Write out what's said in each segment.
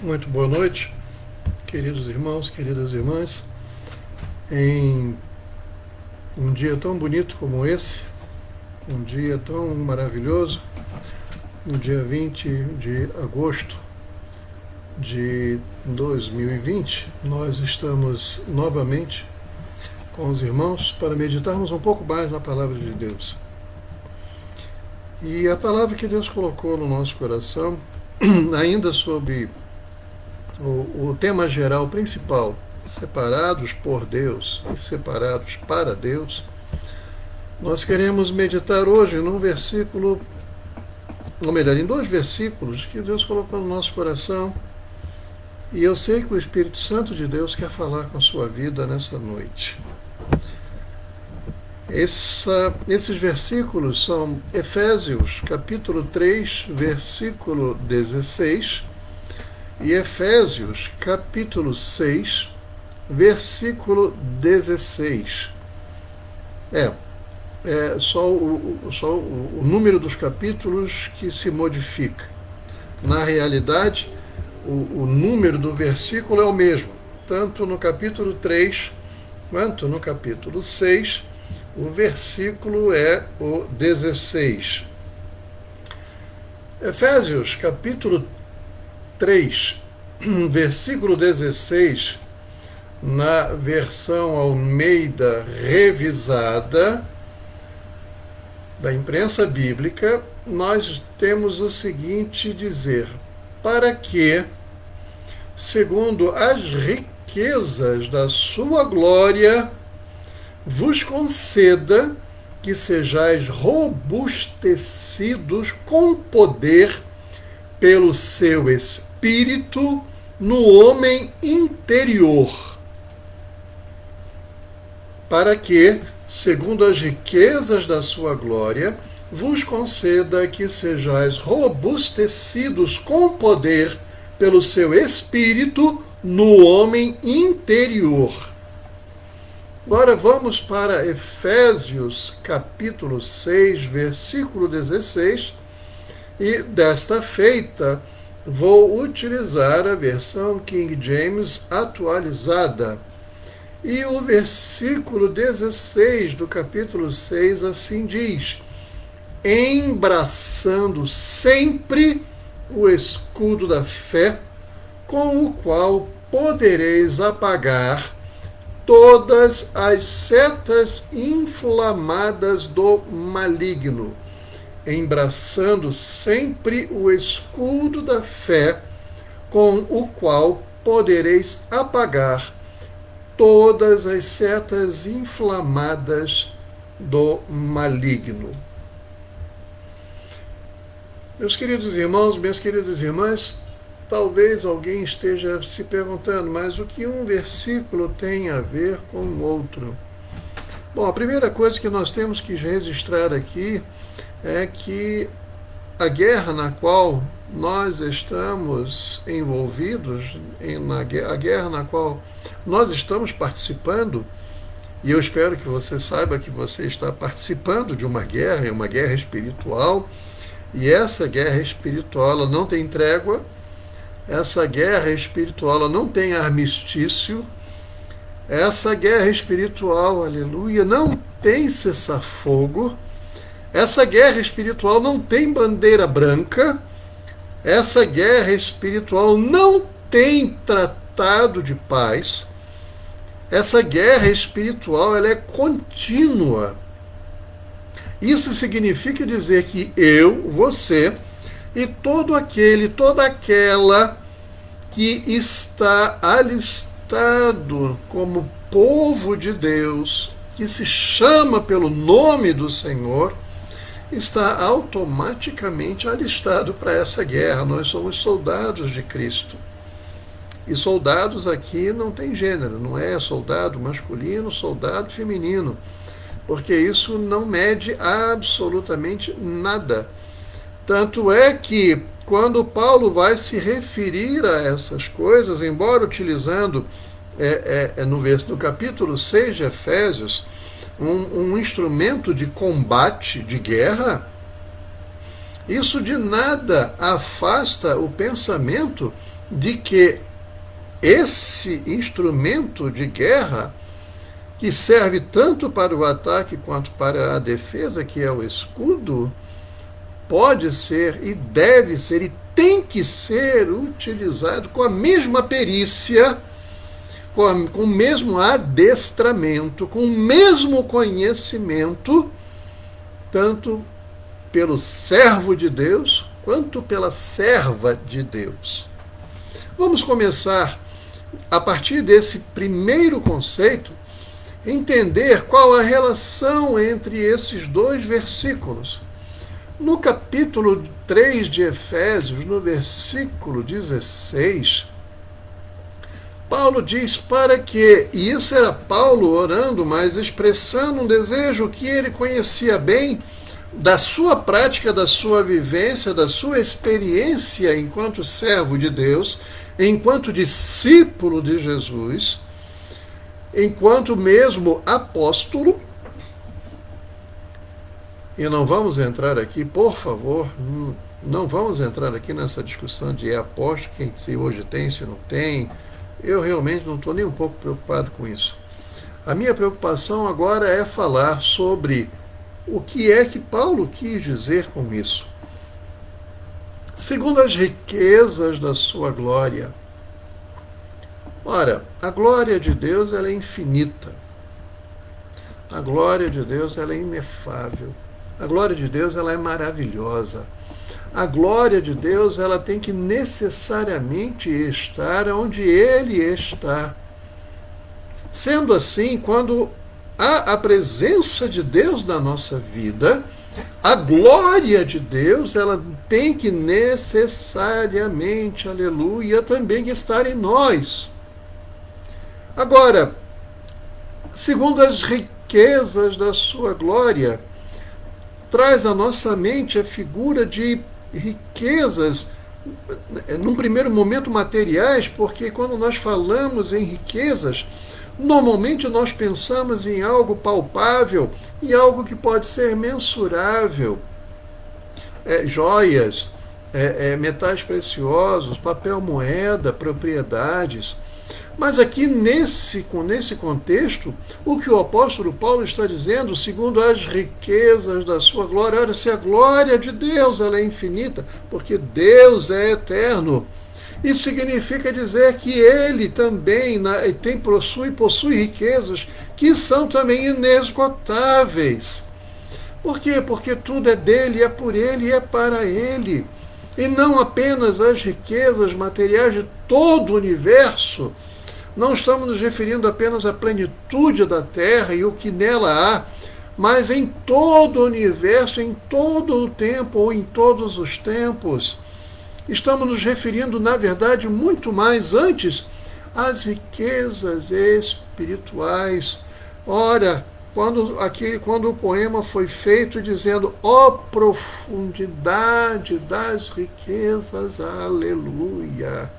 Muito boa noite, queridos irmãos, queridas irmãs. Em um dia tão bonito como esse, um dia tão maravilhoso, no dia 20 de agosto de 2020, nós estamos novamente com os irmãos para meditarmos um pouco mais na palavra de Deus. E a palavra que Deus colocou no nosso coração, ainda sob o tema geral principal, separados por Deus e separados para Deus, nós queremos meditar hoje num versículo, ou melhor, em dois versículos que Deus colocou no nosso coração, e eu sei que o Espírito Santo de Deus quer falar com a sua vida nessa noite. Esses versículos são Efésios capítulo 3, versículo 16, e Efésios capítulo 6, versículo 16. É só o número dos capítulos que se modifica. Na realidade, o número do versículo é o mesmo, tanto no capítulo 3 quanto no capítulo 6, o versículo é o 16. Efésios capítulo 3, versículo 16, na versão Almeida revisada da imprensa bíblica, nós temos o seguinte dizer: para que, segundo as riquezas da sua glória, vos conceda que sejais robustecidos com poder pelo seu Espírito no homem interior, para que, segundo as riquezas da sua glória, vos conceda que sejais robustecidos com poder pelo seu Espírito no homem interior. Agora vamos para Efésios capítulo 6, versículo 16, e desta feita vou utilizar a versão King James atualizada. E o versículo 16 do capítulo 6 assim diz: embraçando sempre o escudo da fé, com o qual podereis apagar todas as setas inflamadas do maligno. Embraçando sempre o escudo da fé, com o qual podereis apagar todas as setas inflamadas do maligno. Meus queridos irmãos, minhas queridas irmãs, talvez alguém esteja se perguntando, mas o que um versículo tem a ver com o outro? Bom, a primeira coisa que nós temos que registrar aqui é que a guerra na qual nós estamos envolvidos, a guerra na qual nós estamos participando, e eu espero que você saiba que você está participando de uma guerra espiritual, e essa guerra espiritual ela não tem trégua, essa guerra espiritual ela não tem armistício, essa guerra espiritual, aleluia, não tem cessar-fogo, essa guerra espiritual não tem bandeira branca, essa guerra espiritual não tem tratado de paz, essa guerra espiritual ela é contínua. Isso significa dizer que eu, você e todo aquele, toda aquela que está alistado como povo de Deus, que se chama pelo nome do Senhor, está automaticamente alistado para essa guerra. Nós somos soldados de Cristo. E soldados aqui não tem gênero, não é soldado masculino, soldado feminino, porque isso não mede absolutamente nada. Tanto é que quando Paulo vai se referir a essas coisas, embora utilizando no capítulo 6 de Efésios, um instrumento de combate, de guerra, isso de nada afasta o pensamento de que esse instrumento de guerra, que serve tanto para o ataque quanto para a defesa, que é o escudo, pode ser e deve ser e tem que ser utilizado com a mesma perícia, com o mesmo adestramento, com o mesmo conhecimento, tanto pelo servo de Deus quanto pela serva de Deus. Vamos começar, a partir desse primeiro conceito, entender qual a relação entre esses dois versículos. No capítulo 3 de Efésios, no versículo 16, Paulo diz para que, e isso era Paulo orando, mas expressando um desejo que ele conhecia bem da sua prática, da sua vivência, da sua experiência enquanto servo de Deus, enquanto discípulo de Jesus, enquanto mesmo apóstolo. E não vamos entrar aqui, por favor, não vamos entrar aqui nessa discussão de apóstolo, quem se hoje tem, se não tem. Eu realmente não estou nem um pouco preocupado com isso. A minha preocupação agora é falar sobre o que é que Paulo quis dizer com isso. Segundo as riquezas da sua glória. Ora, a glória de Deus ela é infinita. A glória de Deus ela é inefável. A glória de Deus ela é maravilhosa. A glória de Deus ela tem que necessariamente estar onde Ele está. Sendo assim, quando há a presença de Deus na nossa vida, a glória de Deus ela tem que necessariamente, aleluia, também estar em nós. Agora, segundo as riquezas da sua glória, traz à nossa mente a figura de riquezas, num primeiro momento materiais, porque quando nós falamos em riquezas, normalmente nós pensamos em algo palpável e algo que pode ser mensurável. Joias, metais preciosos, papel moeda, propriedades. Mas aqui nesse contexto, o que o apóstolo Paulo está dizendo, segundo as riquezas da sua glória, olha, se a glória de Deus ela é infinita, porque Deus é eterno, isso significa dizer que Ele também possui riquezas que são também inesgotáveis. Por quê? Porque tudo é dele, é por Ele e é para Ele. E não apenas as riquezas materiais de todo o universo. Não estamos nos referindo apenas à plenitude da Terra e o que nela há, mas em todo o universo, em todo o tempo ou em todos os tempos. Estamos nos referindo, na verdade, muito mais antes às riquezas espirituais. Ora, quando o poema foi feito dizendo ó profundidade das riquezas, aleluia.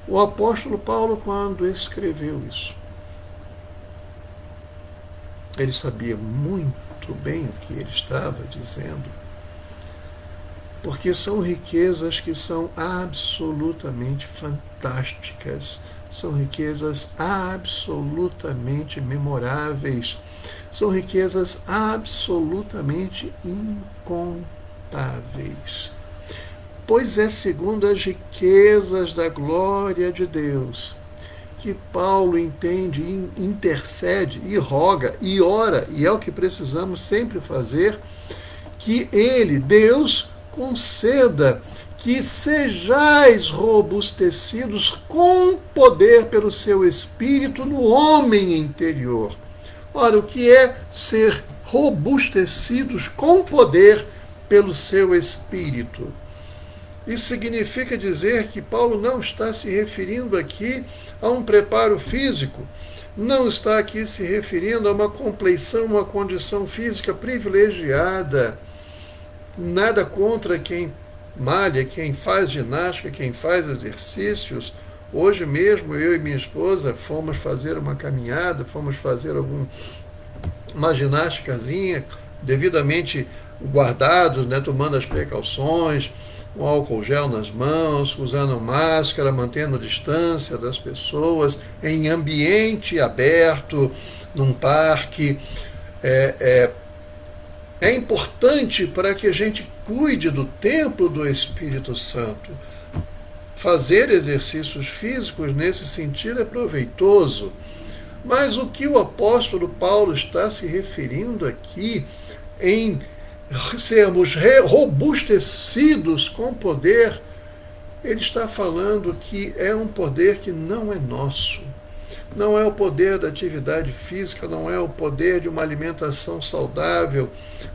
O apóstolo Paulo, quando escreveu isso, ele sabia muito bem o que ele estava dizendo, porque são riquezas que são absolutamente fantásticas, são riquezas absolutamente memoráveis, são riquezas absolutamente incontáveis. Pois é segundo as riquezas da glória de Deus que Paulo entende, intercede e roga e ora, e é o que precisamos sempre fazer, que ele, Deus, conceda que sejais robustecidos com poder pelo seu Espírito no homem interior. Ora, o que é ser robustecidos com poder pelo seu Espírito? Isso significa dizer que Paulo não está se referindo aqui a um preparo físico, não está aqui se referindo a uma compleição, uma condição física privilegiada. Nada contra quem malha, quem faz ginástica, quem faz exercícios. Hoje mesmo eu e minha esposa fomos fazer uma caminhada, fomos fazer uma ginásticazinha, devidamente guardados, né, tomando as precauções, um álcool gel nas mãos, usando máscara, mantendo distância das pessoas, em ambiente aberto, num parque. É importante para que a gente cuide do templo do Espírito Santo. Fazer exercícios físicos nesse sentido é proveitoso. Mas o que o apóstolo Paulo está se referindo aqui em sermos robustecidos com poder, ele está falando que é um poder que não é nosso. Não é o poder da atividade física, não é o poder de uma alimentação saudável,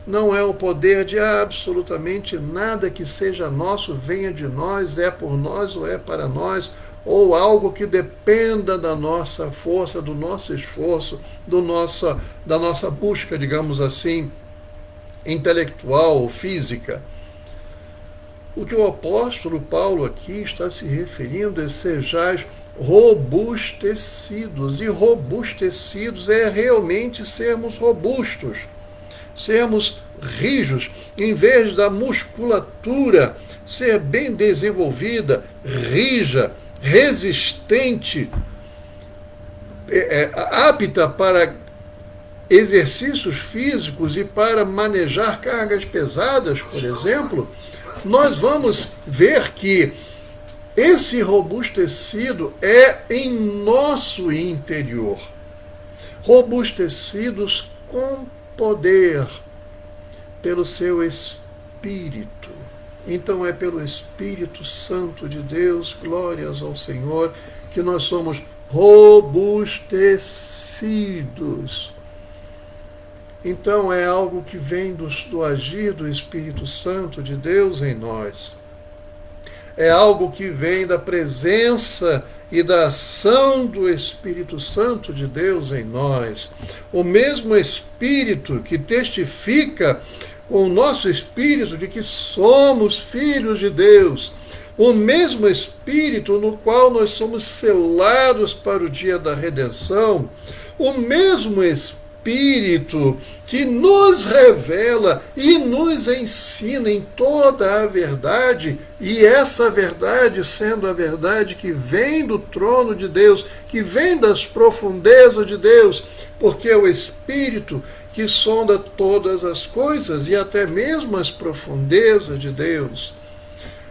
não é o poder de absolutamente nada que seja nosso, venha de nós, é por nós ou é para nós, ou algo que dependa da nossa força, do nosso esforço, da nossa busca, digamos assim, intelectual ou física. O que o apóstolo Paulo aqui está se referindo é sejais robustecidos. E robustecidos é realmente sermos robustos, sermos rijos, em vez da musculatura ser bem desenvolvida, rija, resistente, apta para exercícios físicos e para manejar cargas pesadas, por exemplo, nós vamos ver que esse robustecido é em nosso interior. Robustecidos com poder pelo seu Espírito. Então é pelo Espírito Santo de Deus, glórias ao Senhor, que nós somos robustecidos. Então é algo que vem do agir do Espírito Santo de Deus em nós. É algo que vem da presença e da ação do Espírito Santo de Deus em nós. O mesmo Espírito que testifica com o nosso espírito de que somos filhos de Deus. O mesmo Espírito no qual nós somos selados para o dia da redenção. O mesmo Espírito que nos revela e nos ensina em toda a verdade, e essa verdade sendo a verdade que vem do trono de Deus, que vem das profundezas de Deus, porque é o Espírito que sonda todas as coisas e até mesmo as profundezas de Deus.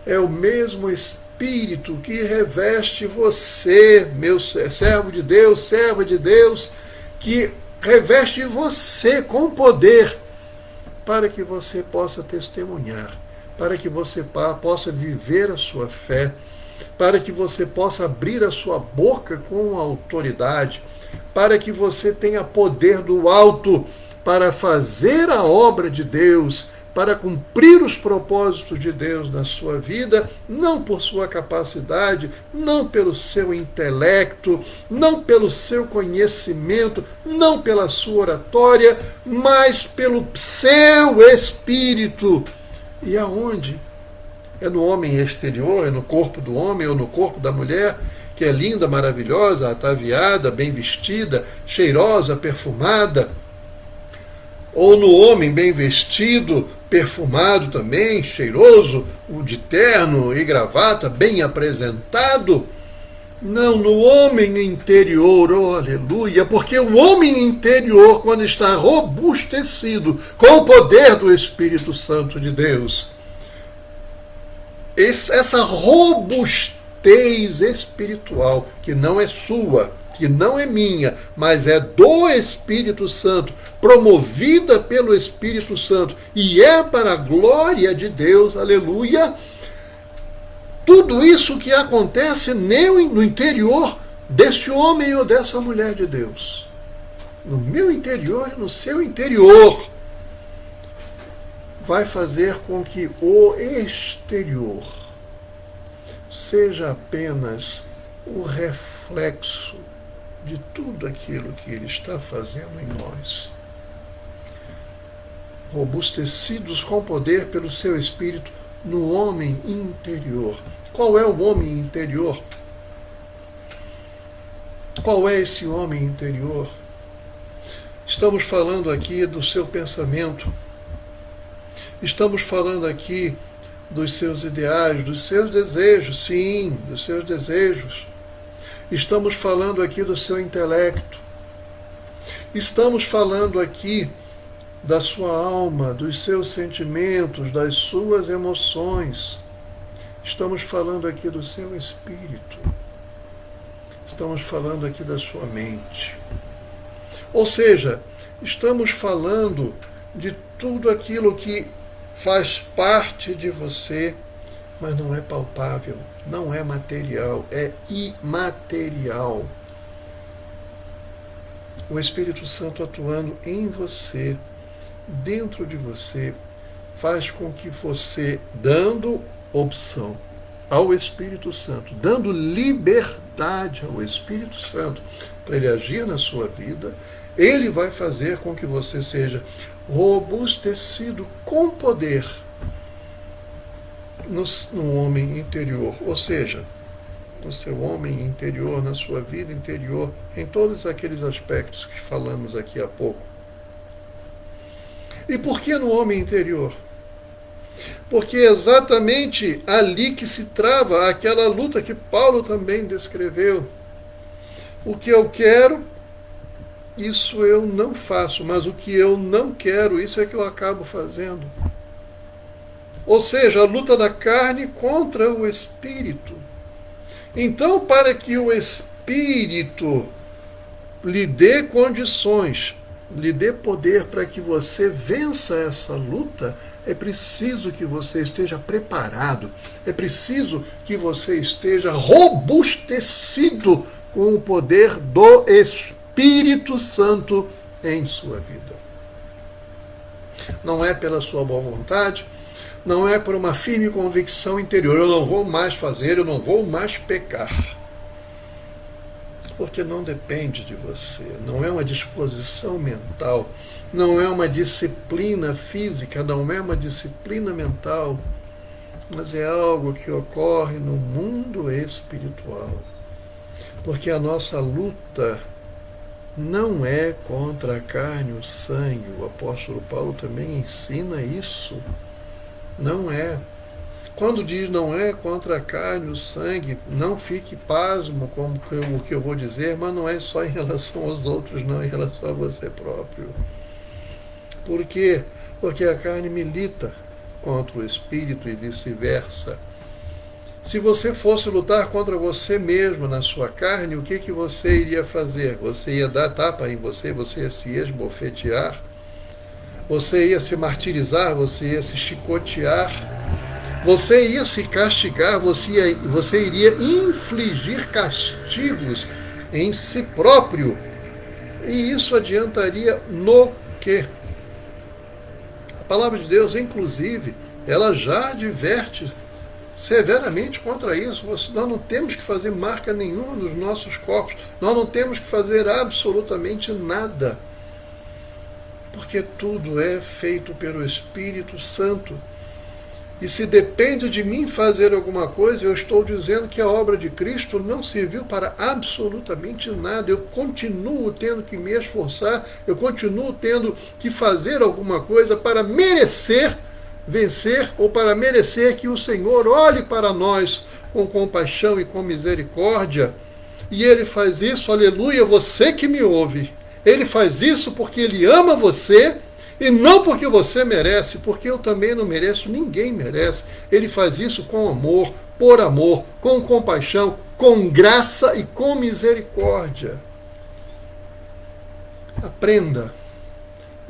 É o mesmo Espírito que reveste você, meu servo de Deus, serva de Deus, que reveste você com poder para que você possa testemunhar, para que você possa viver a sua fé, para que você possa abrir a sua boca com autoridade, para que você tenha poder do alto para fazer a obra de Deus, para cumprir os propósitos de Deus na sua vida, não por sua capacidade, não pelo seu intelecto, não pelo seu conhecimento, não pela sua oratória, mas pelo seu Espírito. E aonde? É no homem exterior, é no corpo do homem ou no corpo da mulher, que é linda, maravilhosa, ataviada, bem vestida, cheirosa, perfumada, ou no homem bem vestido, perfumado também, cheiroso, de terno e gravata, bem apresentado. Não, no homem interior, oh, aleluia, porque o homem interior, quando está robustecido com o poder do Espírito Santo de Deus, essa robustez espiritual, que não é sua, que não é minha, mas é do Espírito Santo, promovida pelo Espírito Santo, e é para a glória de Deus, aleluia. Tudo isso que acontece no interior desse homem ou dessa mulher de Deus, no meu interior e no seu interior, vai fazer com que o exterior seja apenas o reflexo de tudo aquilo que Ele está fazendo em nós. Robustecidos com poder pelo seu Espírito no homem interior. Qual é o homem interior? Qual é esse homem interior? Estamos falando aqui do seu pensamento. Estamos falando aqui dos seus ideais, dos seus desejos, sim, dos seus desejos. Estamos falando aqui do seu intelecto. Estamos falando aqui da sua alma, dos seus sentimentos, das suas emoções. Estamos falando aqui do seu espírito. Estamos falando aqui da sua mente. Ou seja, estamos falando de tudo aquilo que faz parte de você, mas não é palpável, não é material, é imaterial. O Espírito Santo atuando em você, dentro de você, faz com que você, dando opção ao Espírito Santo, dando liberdade ao Espírito Santo para ele agir na sua vida, ele vai fazer com que você seja robustecido com poder no homem interior, ou seja, no seu homem interior, na sua vida interior, em todos aqueles aspectos que falamos aqui há pouco. E por que no homem interior? Porque é exatamente ali que se trava aquela luta que Paulo também descreveu. O que eu quero, isso eu não faço, mas o que eu não quero, isso é que eu acabo fazendo. Ou seja, a luta da carne contra o espírito. Então, para que o espírito lhe dê condições, lhe dê poder para que você vença essa luta, é preciso que você esteja preparado, é preciso que você esteja robustecido com o poder do Espírito Santo em sua vida. Não é pela sua boa vontade, não é por uma firme convicção interior, eu não vou mais fazer, eu não vou mais pecar. Porque não depende de você, não é uma disposição mental, não é uma disciplina física, não é uma disciplina mental, mas é algo que ocorre no mundo espiritual. Porque a nossa luta não é contra a carne e o sangue, o apóstolo Paulo também ensina isso. Não é. Quando diz não é contra a carne e o sangue, não fique pasmo com o que eu vou dizer, mas não é só em relação aos outros, não, em relação a você próprio. Por quê? Porque a carne milita contra o espírito e vice-versa. Se você fosse lutar contra você mesmo na sua carne, o que você iria fazer? Você ia dar tapa em você, você ia se esbofetear, você ia se martirizar, você ia se chicotear, você ia se castigar, você iria infligir castigos em si próprio. E isso adiantaria no quê? A palavra de Deus, inclusive, ela já adverte severamente contra isso. Nós não temos que fazer marca nenhuma nos nossos corpos, nós não temos que fazer absolutamente nada, porque tudo é feito pelo Espírito Santo. E se depende de mim fazer alguma coisa, eu estou dizendo que a obra de Cristo não serviu para absolutamente nada. Eu continuo tendo que me esforçar, eu continuo tendo que fazer alguma coisa para merecer vencer, ou para merecer que o Senhor olhe para nós com compaixão e com misericórdia. E Ele faz isso, aleluia, você que me ouve. Ele faz isso porque Ele ama você, e não porque você merece, porque eu também não mereço, ninguém merece. Ele faz isso com amor, por amor, com compaixão, com graça e com misericórdia. Aprenda.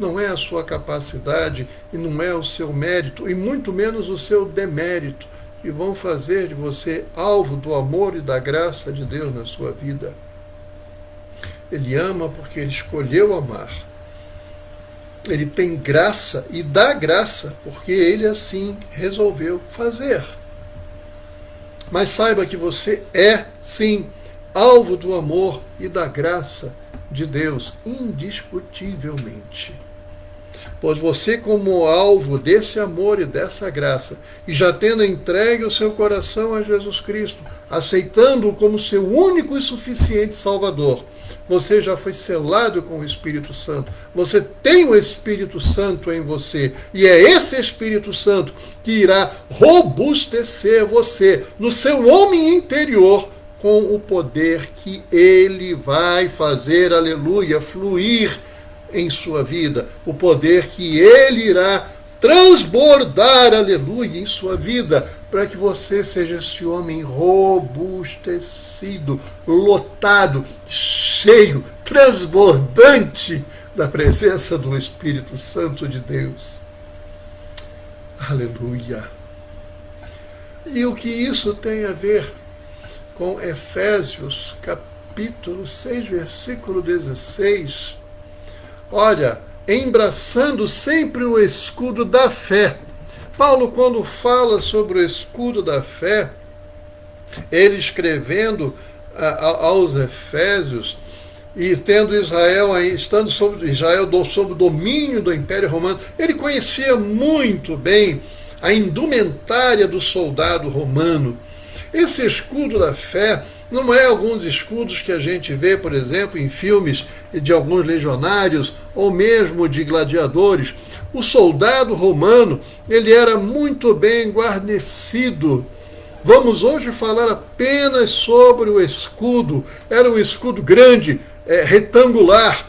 Não é a sua capacidade e não é o seu mérito, e muito menos o seu demérito, que vão fazer de você alvo do amor e da graça de Deus na sua vida. Ele ama porque Ele escolheu amar. Ele tem graça e dá graça porque Ele assim resolveu fazer. Mas saiba que você é, sim, alvo do amor e da graça de Deus, indiscutivelmente. Pois você, como alvo desse amor e dessa graça, e já tendo entregue o seu coração a Jesus Cristo, aceitando-o como seu único e suficiente Salvador, você já foi selado com o Espírito Santo. Você tem o Espírito Santo em você. E é esse Espírito Santo que irá robustecer você no seu homem interior com o poder que ele vai fazer, aleluia, fluir em sua vida. O poder que ele irá transbordar, aleluia, em sua vida, para que você seja esse homem robustecido, lotado, cheio, transbordante da presença do Espírito Santo de Deus. Aleluia. E o que isso tem a ver com Efésios, capítulo 6, versículo 16? Olha, embraçando sempre o escudo da fé. Paulo, quando fala sobre o escudo da fé, ele escrevendo aos Efésios, e tendo estando sob o domínio do Império Romano, ele conhecia muito bem a indumentária do soldado romano. Esse escudo da fé não é alguns escudos que a gente vê, por exemplo, em filmes de alguns legionários ou mesmo de gladiadores. O soldado romano, ele era muito bem guarnecido. Vamos hoje falar apenas sobre o escudo. Era um escudo grande, retangular.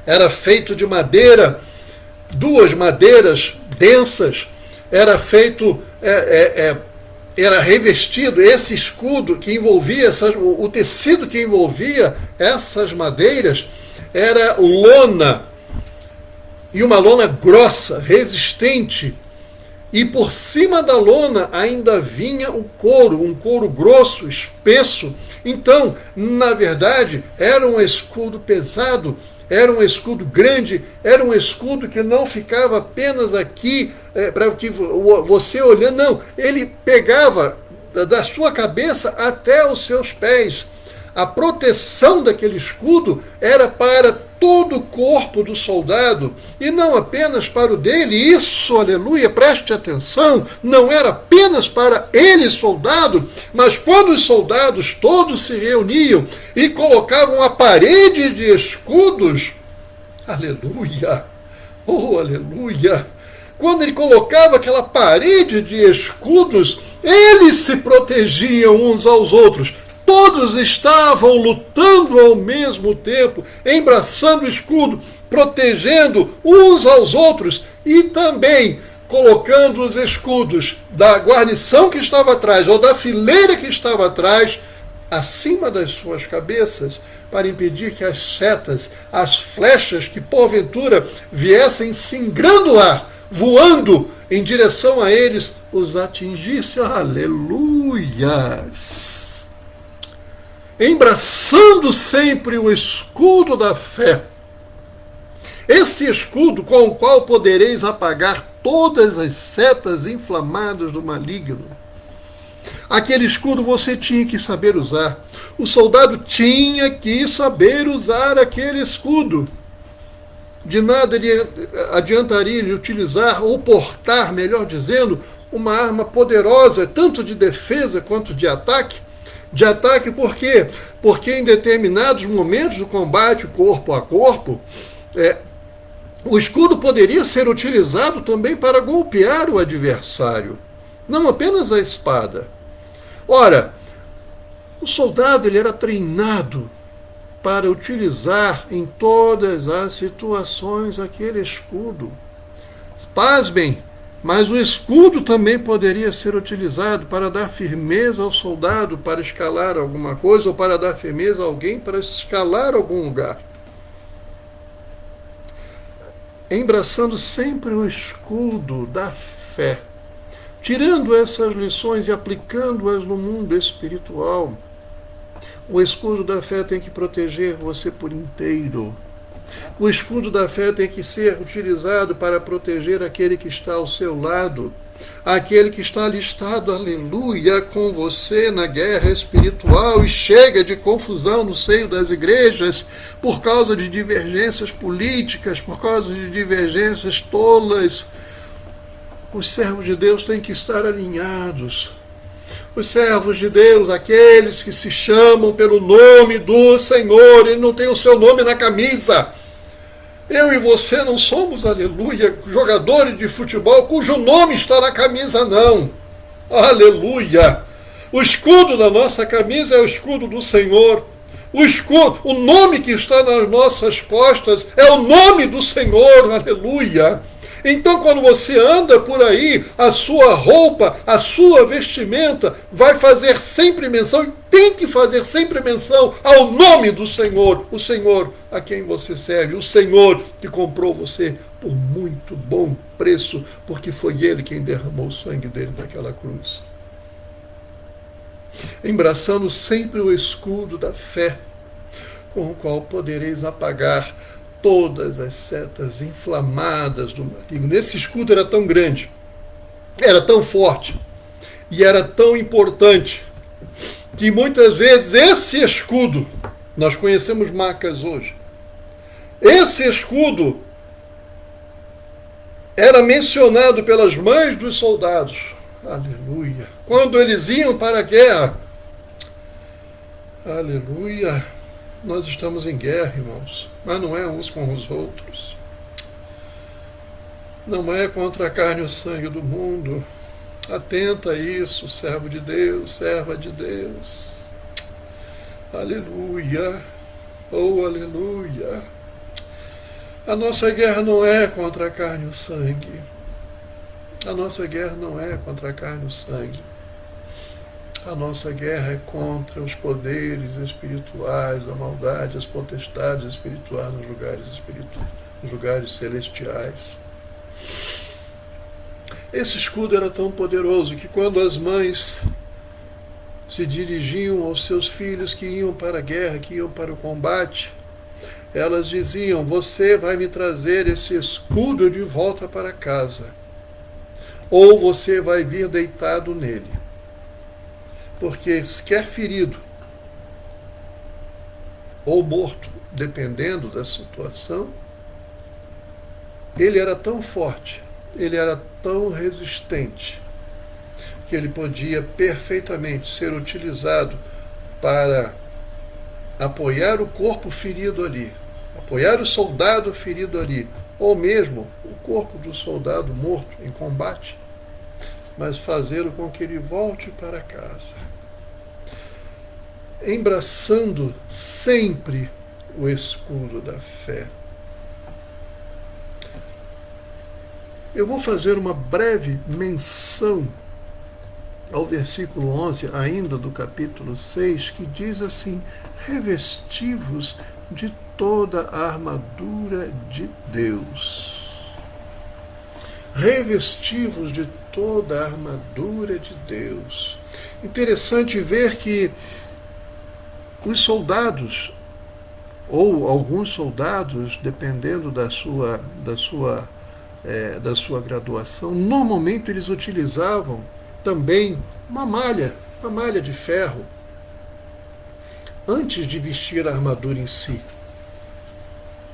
Era feito de madeira, duas madeiras densas. Era feito... era revestido, esse escudo que envolvia, o tecido que envolvia essas madeiras era lona, e uma lona grossa, resistente, e por cima da lona ainda vinha o couro, um couro grosso, espesso. Então, na verdade, era um escudo pesado, era um escudo grande, era um escudo que não ficava apenas aqui, para que você olhando, não, ele pegava da sua cabeça até os seus pés. A proteção daquele escudo era para todo o corpo do soldado, e não apenas para o dele. Isso, aleluia, preste atenção, não era apenas para ele, soldado, mas quando os soldados todos se reuniam e colocavam a parede de escudos, aleluia, oh, aleluia, quando ele colocava aquela parede de escudos, eles se protegiam uns aos outros. Todos estavam lutando ao mesmo tempo, embraçando o escudo, protegendo uns aos outros e também colocando os escudos da guarnição que estava atrás ou da fileira que estava atrás acima das suas cabeças, para impedir que as setas, as flechas que porventura viessem singrando o ar, voando em direção a eles, os atingisse. Aleluias! Embraçando sempre o escudo da fé. Esse escudo com o qual podereis apagar todas as setas inflamadas do maligno. Aquele escudo você tinha que saber usar. O soldado tinha que saber usar aquele escudo. De nada adiantaria ele utilizar ou portar, melhor dizendo, uma arma poderosa, tanto de defesa quanto de ataque. De ataque por quê? Porque em determinados momentos do combate corpo a corpo, o escudo poderia ser utilizado também para golpear o adversário, não apenas a espada. Ora, o soldado ele era treinado para utilizar em todas as situações aquele escudo. Pasmem, mas o escudo também poderia ser utilizado para dar firmeza ao soldado para escalar alguma coisa, ou para dar firmeza a alguém para escalar algum lugar. Embraçando sempre o escudo da fé, tirando essas lições e aplicando-as no mundo espiritual. O escudo da fé tem que proteger você por inteiro. O escudo da fé tem que ser utilizado para proteger aquele que está ao seu lado, aquele que está alistado, aleluia, com você na guerra espiritual, e chega de confusão no seio das igrejas por causa de divergências políticas, por causa de divergências tolas. Os servos de Deus têm que estar alinhados. Os servos de Deus, aqueles que se chamam pelo nome do Senhor, ele não tem o seu nome na camisa. Eu e você não somos, aleluia, jogadores de futebol cujo nome está na camisa, não. Aleluia. O escudo da nossa camisa é o escudo do Senhor. O escudo, o nome que está nas nossas costas é o nome do Senhor, aleluia. Então, quando você anda por aí, a sua roupa, a sua vestimenta vai fazer sempre menção, e tem que fazer sempre menção ao nome do Senhor, o Senhor a quem você serve, o Senhor que comprou você por muito bom preço, porque foi Ele quem derramou o sangue dele naquela cruz. Embraçando sempre o escudo da fé, com o qual podereis apagar todas as setas inflamadas do maligno. Esse escudo era tão grande, era tão forte e era tão importante que muitas vezes esse escudo, nós conhecemos marcas hoje, esse escudo era mencionado pelas mães dos soldados. Aleluia. Quando eles iam para a guerra. Aleluia. Nós estamos em guerra, irmãos, mas não é uns com os outros. Não é contra a carne e o sangue do mundo. Atenta a isso, servo de Deus, serva de Deus. Aleluia. Oh, aleluia. A nossa guerra não é contra a carne e o sangue. A nossa guerra não é contra a carne e o sangue. A nossa guerra é contra os poderes espirituais da maldade, as potestades espirituais nos lugares celestiais. Esse escudo era tão poderoso que quando as mães se dirigiam aos seus filhos que iam para a guerra, que iam para o combate, elas diziam: você vai me trazer esse escudo de volta para casa, ou você vai vir deitado nele. Porque quer ferido ou morto, dependendo da situação, ele era tão forte, ele era tão resistente, que ele podia perfeitamente ser utilizado para apoiar o corpo ferido ali, apoiar o soldado ferido ali, ou mesmo o corpo do soldado morto em combate, mas fazê-lo com que ele volte para casa, embraçando sempre o escudo da fé. Eu vou fazer uma breve menção ao versículo 11, ainda do capítulo 6, que diz assim: revesti-vos de toda a armadura de Deus. Revesti-vos de toda a armadura de Deus. Interessante ver que os soldados, ou alguns soldados, dependendo da sua graduação, normalmente eles utilizavam também uma malha de ferro, antes de vestir a armadura em si,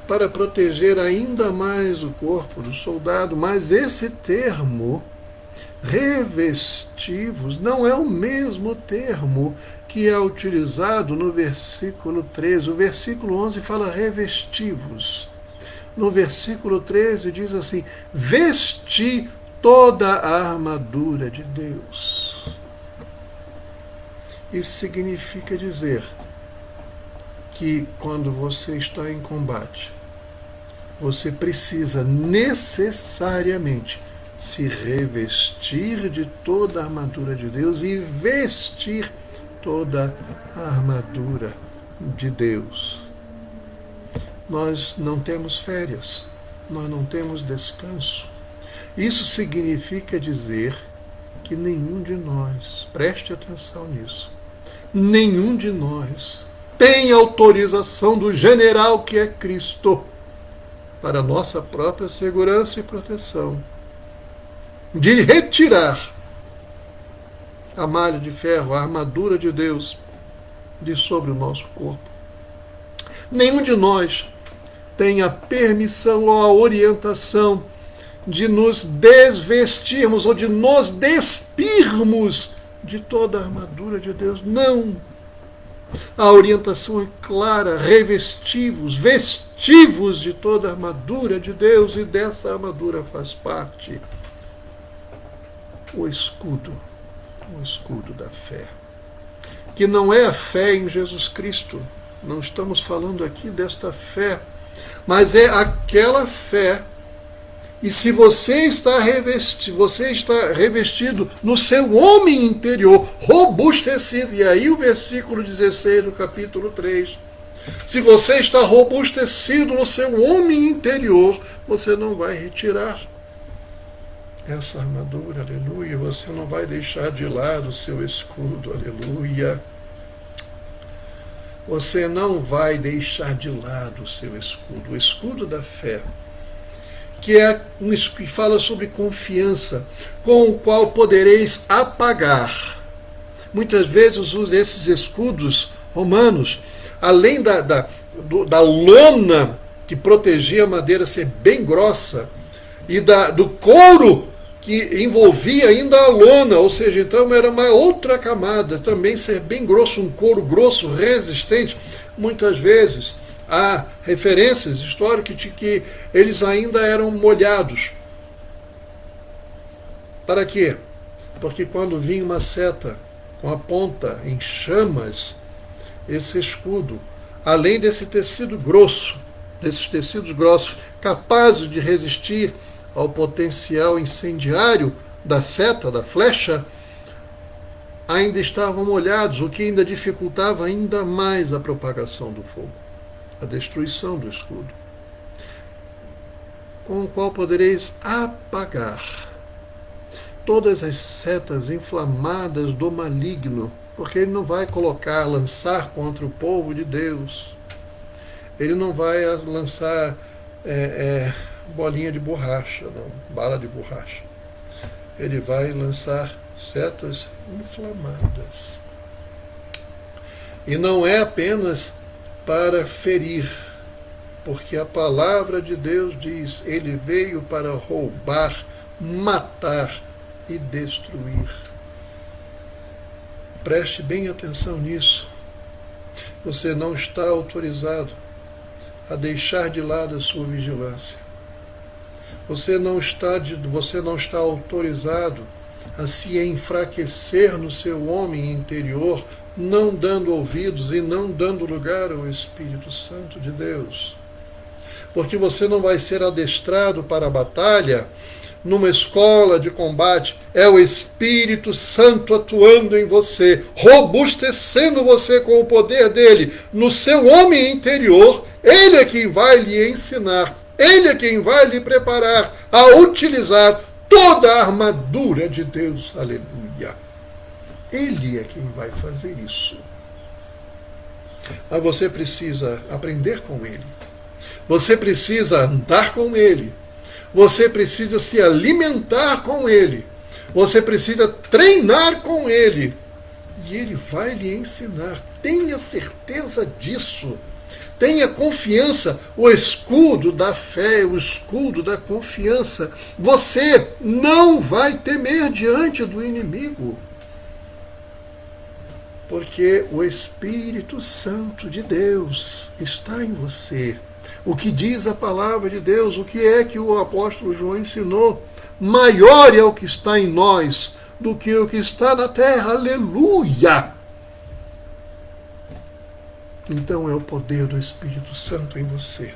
para proteger ainda mais o corpo do soldado. Mas esse termo, revestivos, não é o mesmo termo que é utilizado no versículo 13. O versículo 11 fala revestivos. No versículo 13 diz assim: vesti toda a armadura de Deus. Isso significa dizer que quando você está em combate, você precisa necessariamente se revestir de toda a armadura de Deus e vestir toda a armadura de Deus. Nós não temos férias, nós não temos descanso. Isso significa dizer que nenhum de nós, preste atenção nisso, nenhum de nós tem autorização do general que é Cristo para nossa própria segurança e proteção, de retirar a malha de ferro, a armadura de Deus, de sobre o nosso corpo. Nenhum de nós tem a permissão ou a orientação de nos desvestirmos ou de nos despirmos de toda a armadura de Deus. Não! A orientação é clara, revestivos, vestivos de toda a armadura de Deus, e dessa armadura faz parte o escudo da fé. Que não é a fé em Jesus Cristo, não estamos falando aqui desta fé, mas é aquela fé. E se você está revestido no seu homem interior, robustecido, e aí o versículo 16 do capítulo 3, se você está robustecido no seu homem interior, você não vai retirar essa armadura, aleluia, você não vai deixar de lado o seu escudo, aleluia. Você não vai deixar de lado o seu escudo, o escudo da fé, que fala sobre confiança, com o qual podereis apagar. Muitas vezes esses escudos romanos, além da lona que protegia a madeira ser bem grossa, e do couro que envolvia ainda a lona, ou seja, então era uma outra camada, também ser bem grosso, um couro grosso, resistente. Muitas vezes há referências históricas de que eles ainda eram molhados. Para quê? Porque quando vinha uma seta com a ponta em chamas, esse escudo, além desse tecido grosso, desses tecidos grossos, capazes de resistir ao potencial incendiário da seta, da flecha, ainda estavam molhados, o que ainda dificultava ainda mais a propagação do fogo, a destruição do escudo, com o qual podereis apagar todas as setas inflamadas do maligno, porque ele não vai lançar contra o povo de Deus, ele não vai lançar bolinha de borracha, não, bala de borracha. Ele vai lançar setas inflamadas. E não é apenas para ferir, porque a palavra de Deus diz: ele veio para roubar, matar e destruir. Preste bem atenção nisso. Você não está autorizado a deixar de lado a sua vigilância. Você não está autorizado a se enfraquecer no seu homem interior, não dando ouvidos e não dando lugar ao Espírito Santo de Deus. Porque você não vai ser adestrado para a batalha numa escola de combate. É o Espírito Santo atuando em você, robustecendo você com o poder dele no seu homem interior. Ele é quem vai lhe ensinar, ele é quem vai lhe preparar a utilizar toda a armadura de Deus. Aleluia. Ele é quem vai fazer isso. Mas você precisa aprender com ele. Você precisa andar com ele. Você precisa se alimentar com ele. Você precisa treinar com ele. E ele vai lhe ensinar. Tenha certeza disso. Tenha confiança, o escudo da fé, o escudo da confiança. Você não vai temer diante do inimigo, porque o Espírito Santo de Deus está em você. O que diz a palavra de Deus, o que é que o apóstolo João ensinou? Maior é o que está em nós do que o que está na terra. Aleluia! Então é o poder do Espírito Santo em você,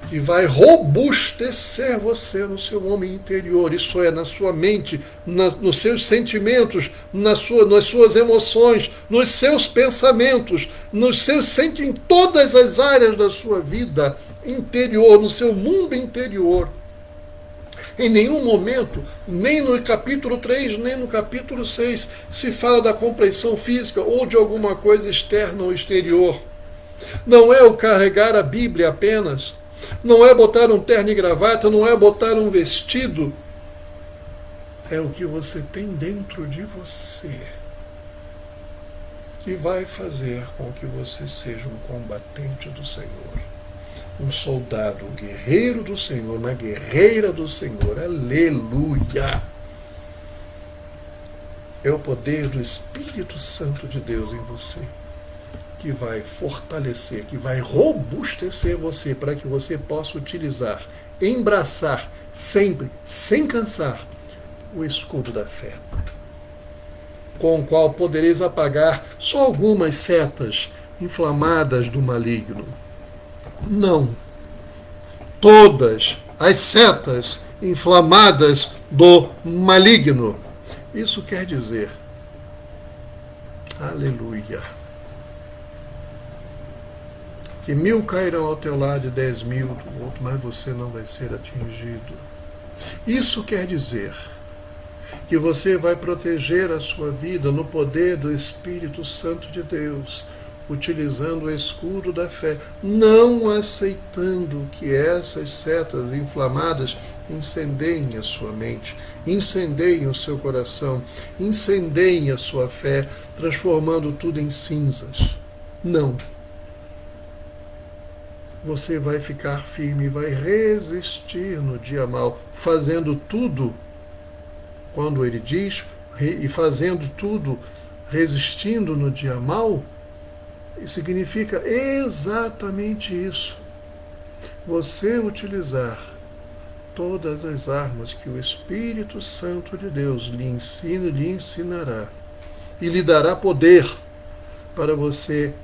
que vai robustecer você no seu homem interior, isso é, na sua mente, nos seus sentimentos, nas suas emoções, nos seus pensamentos, em todas as áreas da sua vida interior, no seu mundo interior. Em nenhum momento, nem no capítulo 3, nem no capítulo 6, se fala da compreensão física ou de alguma coisa externa ou exterior. Não é o carregar a Bíblia apenas, não é botar um terno e gravata, não é botar um vestido. É o que você tem dentro de você, que vai fazer com que você seja um combatente do Senhor. Um soldado, um guerreiro do Senhor, uma guerreira do Senhor. Aleluia! É o poder do Espírito Santo de Deus em você que vai fortalecer, que vai robustecer você para que você possa utilizar, embraçar sempre, sem cansar, o escudo da fé, com o qual podereis apagar só algumas setas inflamadas do maligno. Não, todas as setas inflamadas do maligno. Isso quer dizer, aleluia, que 1000 cairão ao teu lado e 10.000 do outro, mas você não vai ser atingido. Isso quer dizer que você vai proteger a sua vida no poder do Espírito Santo de Deus, utilizando o escudo da fé, não aceitando que essas setas inflamadas incendeiem a sua mente, incendeiem o seu coração, incendeiem a sua fé, transformando tudo em cinzas. Não. Você vai ficar firme, vai resistir no dia mau, fazendo tudo, quando ele diz, e fazendo tudo, resistindo no dia mau, significa exatamente isso. Você utilizar todas as armas que o Espírito Santo de Deus lhe ensina e lhe ensinará, e lhe dará poder para você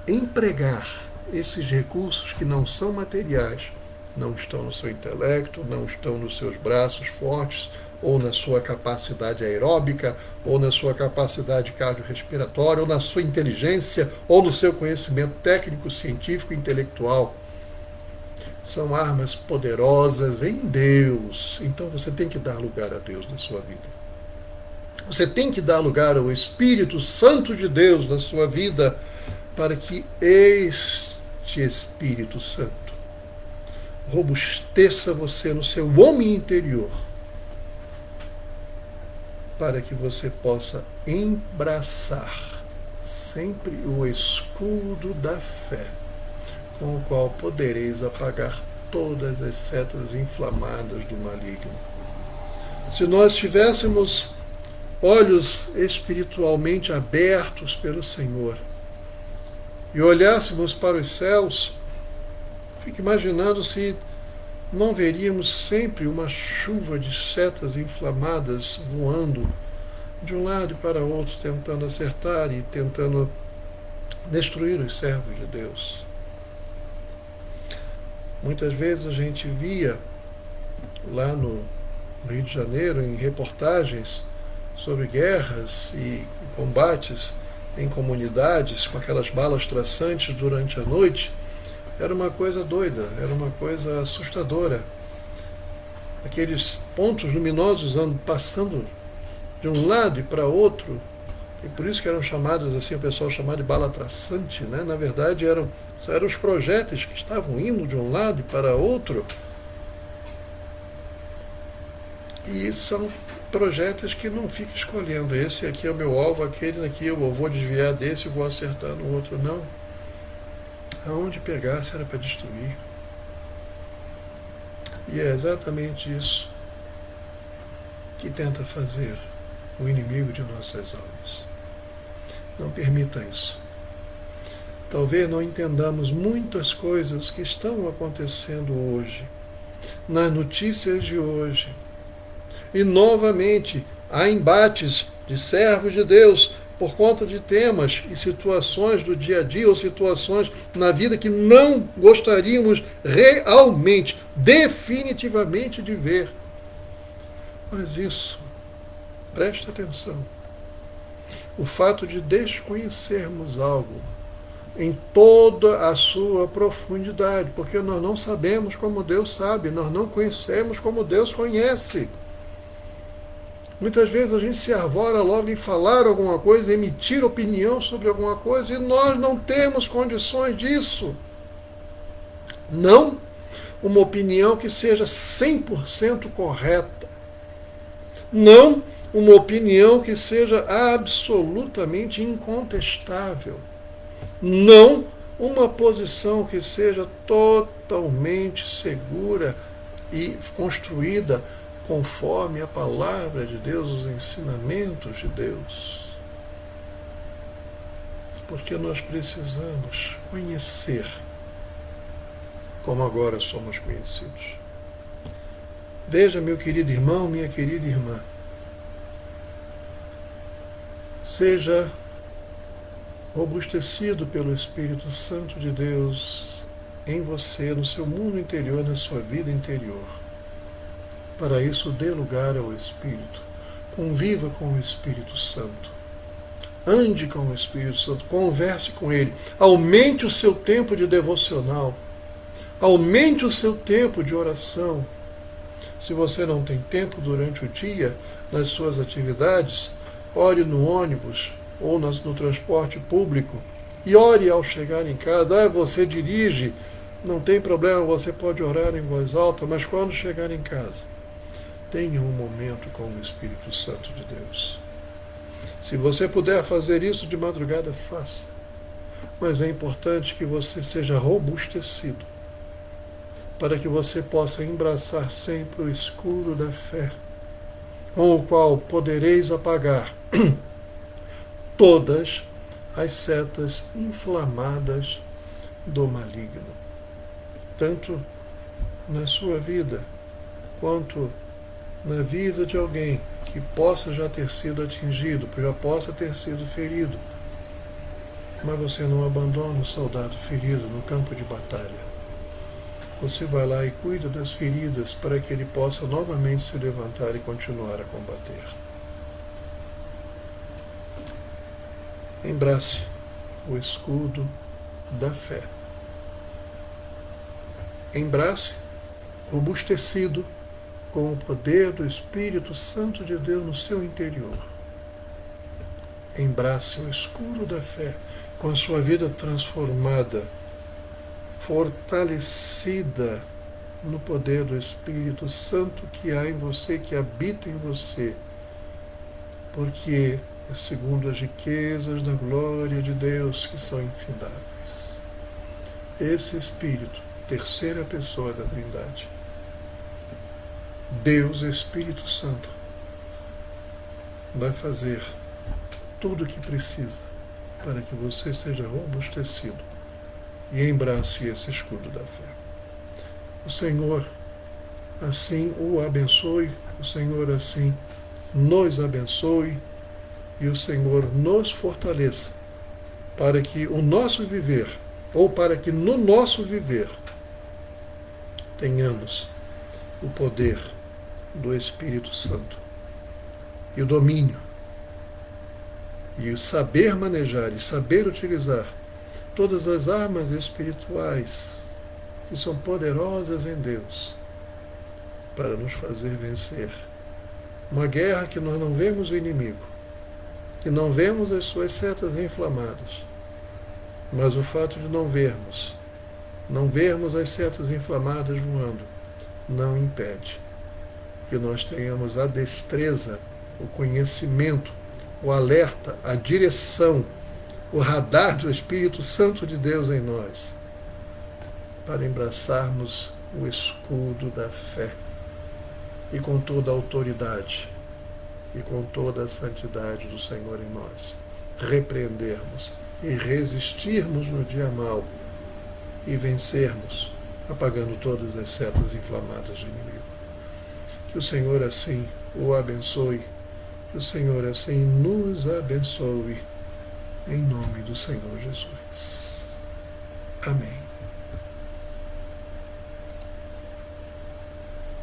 empregar esses recursos que não são materiais, não estão no seu intelecto, não estão nos seus braços fortes, ou na sua capacidade aeróbica, ou na sua capacidade cardiorrespiratória, ou na sua inteligência, ou no seu conhecimento técnico, científico, intelectual. São armas poderosas em Deus. Então você tem que dar lugar a Deus na sua vida. Você tem que dar lugar ao Espírito Santo de Deus na sua vida, para que este Espírito Santo robusteça você no seu homem interior, para que você possa embraçar sempre o escudo da fé, com o qual podereis apagar todas as setas inflamadas do maligno. Se nós tivéssemos olhos espiritualmente abertos pelo Senhor e olhássemos para os céus, fique imaginando se não veríamos sempre uma chuva de setas inflamadas voando de um lado para outro, tentando acertar e tentando destruir os servos de Deus. Muitas vezes a gente via lá no Rio de Janeiro, em reportagens sobre guerras e combates em comunidades, com aquelas balas traçantes durante a noite. Era uma coisa doida, era uma coisa assustadora. Aqueles pontos luminosos passando de um lado e para outro, e por isso que eram chamadas assim, o pessoal chamava de bala traçante, né? Na verdade eram os projéteis que estavam indo de um lado e para outro. E são projéteis que não fica escolhendo, esse aqui é o meu alvo, aquele aqui eu vou desviar desse e vou acertar no outro, não. Aonde pegasse era para destruir. E é exatamente isso que tenta fazer o inimigo de nossas almas. Não permita isso. Talvez não entendamos muitas coisas que estão acontecendo hoje, nas notícias de hoje. E novamente há embates de servos de Deus por conta de temas e situações do dia a dia, ou situações na vida que não gostaríamos realmente, definitivamente de ver. Mas isso, preste atenção, o fato de desconhecermos algo em toda a sua profundidade, porque nós não sabemos como Deus sabe, nós não conhecemos como Deus conhece. Muitas vezes a gente se arvora logo em falar alguma coisa, emitir opinião sobre alguma coisa, e nós não temos condições disso. Não uma opinião que seja 100% correta. Não uma opinião que seja absolutamente incontestável. Não uma posição que seja totalmente segura e construída conforme a palavra de Deus, os ensinamentos de Deus. Porque nós precisamos conhecer como agora somos conhecidos. Veja, meu querido irmão, minha querida irmã, seja robustecido pelo Espírito Santo de Deus em você, no seu mundo interior, na sua vida interior. Para isso, dê lugar ao Espírito. Conviva com o Espírito Santo. Ande com o Espírito Santo. Converse com Ele. Aumente o seu tempo de devocional. Aumente o seu tempo de oração. Se você não tem tempo durante o dia, nas suas atividades, ore no ônibus ou no transporte público e ore ao chegar em casa. Você dirige, não tem problema, você pode orar em voz alta, mas quando chegar em casa, tenha um momento com o Espírito Santo de Deus. Se você puder fazer isso de madrugada, faça. Mas é importante que você seja robustecido, para que você possa embraçar sempre o escudo da fé, com o qual podereis apagar todas as setas inflamadas do maligno, tanto na sua vida, quanto na vida de alguém que possa já ter sido atingido, já possa ter sido ferido. Mas você não abandona o soldado ferido no campo de batalha. Você vai lá e cuida das feridas para que ele possa novamente se levantar e continuar a combater. Embrace o escudo da fé. Embrace, robustecido com o poder do Espírito Santo de Deus no seu interior. Embrace o escudo da fé com a sua vida transformada, fortalecida no poder do Espírito Santo que há em você, que habita em você, porque é segundo as riquezas da glória de Deus que são infindáveis. Esse Espírito, terceira pessoa da Trindade, Deus Espírito Santo, vai fazer tudo o que precisa para que você seja robustecido e embrace esse escudo da fé. O Senhor assim o abençoe, o Senhor assim nos abençoe e o Senhor nos fortaleça para que o nosso viver, ou para que no nosso viver, tenhamos o poder do Espírito Santo e o domínio e o saber manejar e saber utilizar todas as armas espirituais que são poderosas em Deus para nos fazer vencer uma guerra que nós não vemos o inimigo, que não vemos as suas setas inflamadas, mas o fato de não vermos as setas inflamadas voando, não impede que nós tenhamos a destreza, o conhecimento, o alerta, a direção, o radar do Espírito Santo de Deus em nós, para embraçarmos o escudo da fé e com toda a autoridade e com toda a santidade do Senhor em nós, repreendermos e resistirmos no dia mau e vencermos, apagando todas as setas inflamadas do inimigo. Que o Senhor assim o abençoe, que o Senhor assim nos abençoe, em nome do Senhor Jesus. Amém.